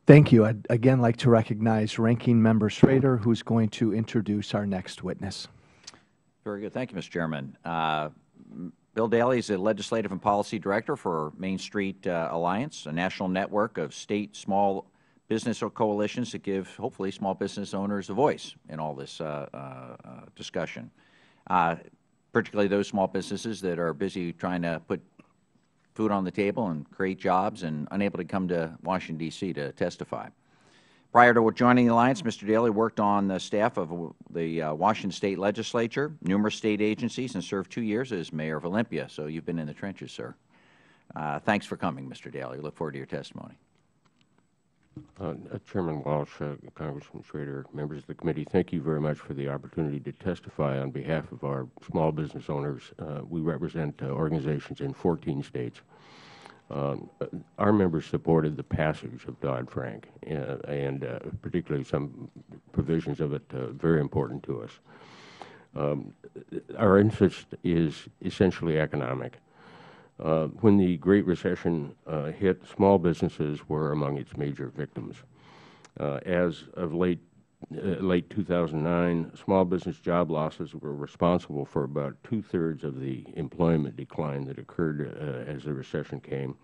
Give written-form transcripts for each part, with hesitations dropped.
Thank you. I'd again like to recognize Ranking Member Schrader, who's going to introduce our next witness. Very good. Thank you, Mr. Chairman. Bill Daley is the Legislative and Policy Director for Main Street Alliance, a national network of state small business coalitions that give, hopefully, small business owners a voice in all this discussion, particularly those small businesses that are busy trying to put food on the table and create jobs and unable to come to Washington, D.C. to testify. Prior to joining the Alliance, Mr. Daley worked on the staff of the Washington State Legislature, numerous state agencies, and served 2 years as Mayor of Olympia. So you've been in the trenches, sir. Thanks for coming, Mr. Daley. We look forward to your testimony. Chairman Walsh, Congressman Schrader, members of the committee, thank you very much for the opportunity to testify on behalf of our small business owners. We represent organizations in 14 states. Our members supported the passage of Dodd-Frank, and particularly some provisions of it very important to us. Our interest is essentially economic. When the Great Recession hit, small businesses were among its major victims. As of late 2009, small business job losses were responsible for about 2/3 of the employment decline that occurred as the recession came,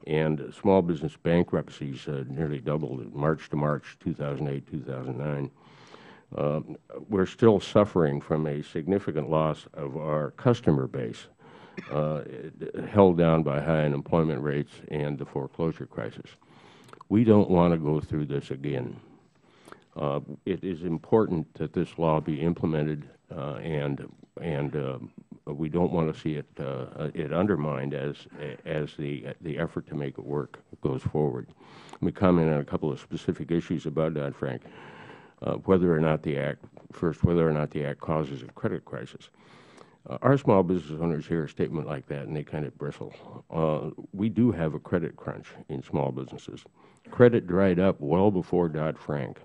and small business bankruptcies nearly doubled March to March 2008, 2009. We're still suffering from a significant loss of our customer base, held down by high unemployment rates and the foreclosure crisis. We don't want to go through this again. It is important that this law be implemented, and we don't want to see it undermined as the effort to make it work goes forward. Let me comment on a couple of specific issues about Dodd-Frank. Whether or not the act causes a credit crisis. Our small business owners hear a statement like that and they kind of bristle. We do have a credit crunch in small businesses. Credit dried up well before Dodd-Frank.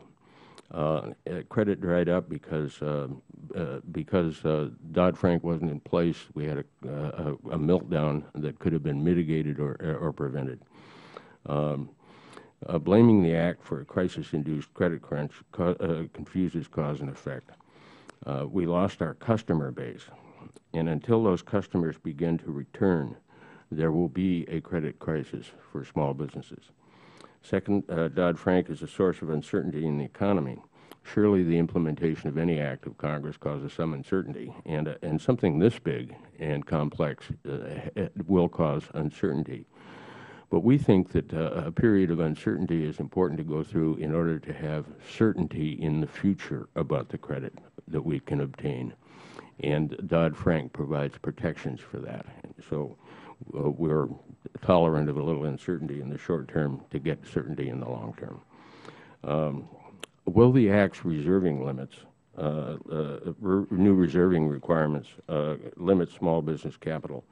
Credit dried up because Dodd-Frank wasn't in place. We had a meltdown that could have been mitigated or prevented. Blaming the act for a crisis-induced credit crunch confuses cause and effect. We lost our customer base, and until those customers begin to return, there will be a credit crisis for small businesses. Second, Dodd-Frank is a source of uncertainty in the economy. Surely the implementation of any act of Congress causes some uncertainty, and something this big and complex will cause uncertainty. But we think that a period of uncertainty is important to go through in order to have certainty in the future about the credit that we can obtain. And Dodd-Frank provides protections for that. And so we're tolerant of a little uncertainty in the short term to get certainty in the long term. Will the Act's reserving limits, new reserving requirements, limit small business capital?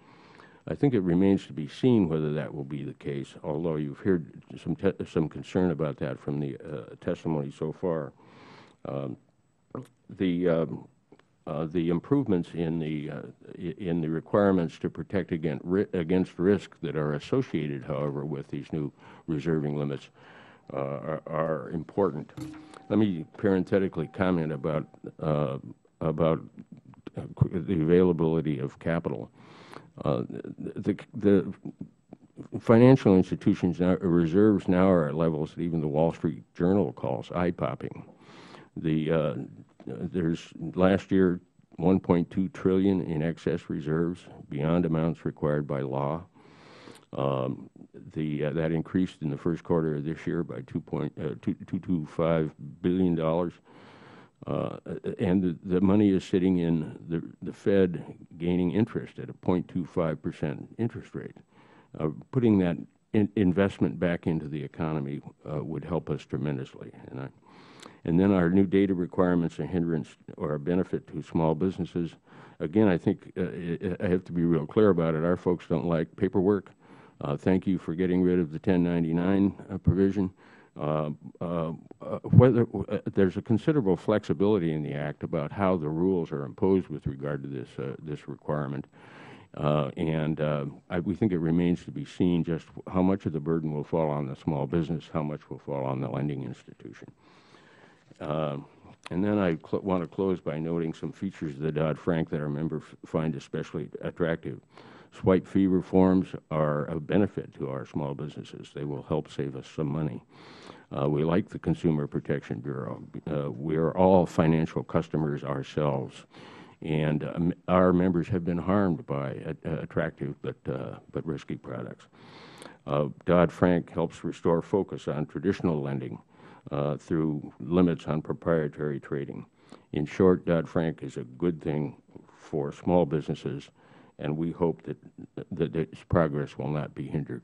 I think it remains to be seen whether that will be the case, although you've heard some concern about that from the testimony so far. The improvements in the requirements to protect against risk that are associated, however, with these new reserving limits are important. Let me parenthetically comment about the availability of capital. The financial institutions' reserves now are at levels that even the Wall Street Journal calls eye-popping. There's last year $1.2 trillion in excess reserves beyond amounts required by law. That increased in the first quarter of this year by $2.225 billion. And the money is sitting in the Fed gaining interest at a 0.25% interest rate. Putting that investment back into the economy would help us tremendously. And then our new data requirements, a hindrance or a benefit to small businesses. Again, I think I have to be real clear about it. Our folks don't like paperwork. Thank you for getting rid of the 1099 provision. There's a considerable flexibility in the Act about how the rules are imposed with regard to this requirement. We think it remains to be seen just how much of the burden will fall on the small business, how much will fall on the lending institution. And then I want to close by noting some features of the Dodd-Frank that our members find especially attractive. Swipe fee reforms are of benefit to our small businesses. They will help save us some money. We like the Consumer Protection Bureau. We are all financial customers ourselves, and our members have been harmed by attractive but risky products. Dodd-Frank helps restore focus on traditional lending through limits on proprietary trading. In short, Dodd-Frank is a good thing for small businesses, and we hope that its progress will not be hindered.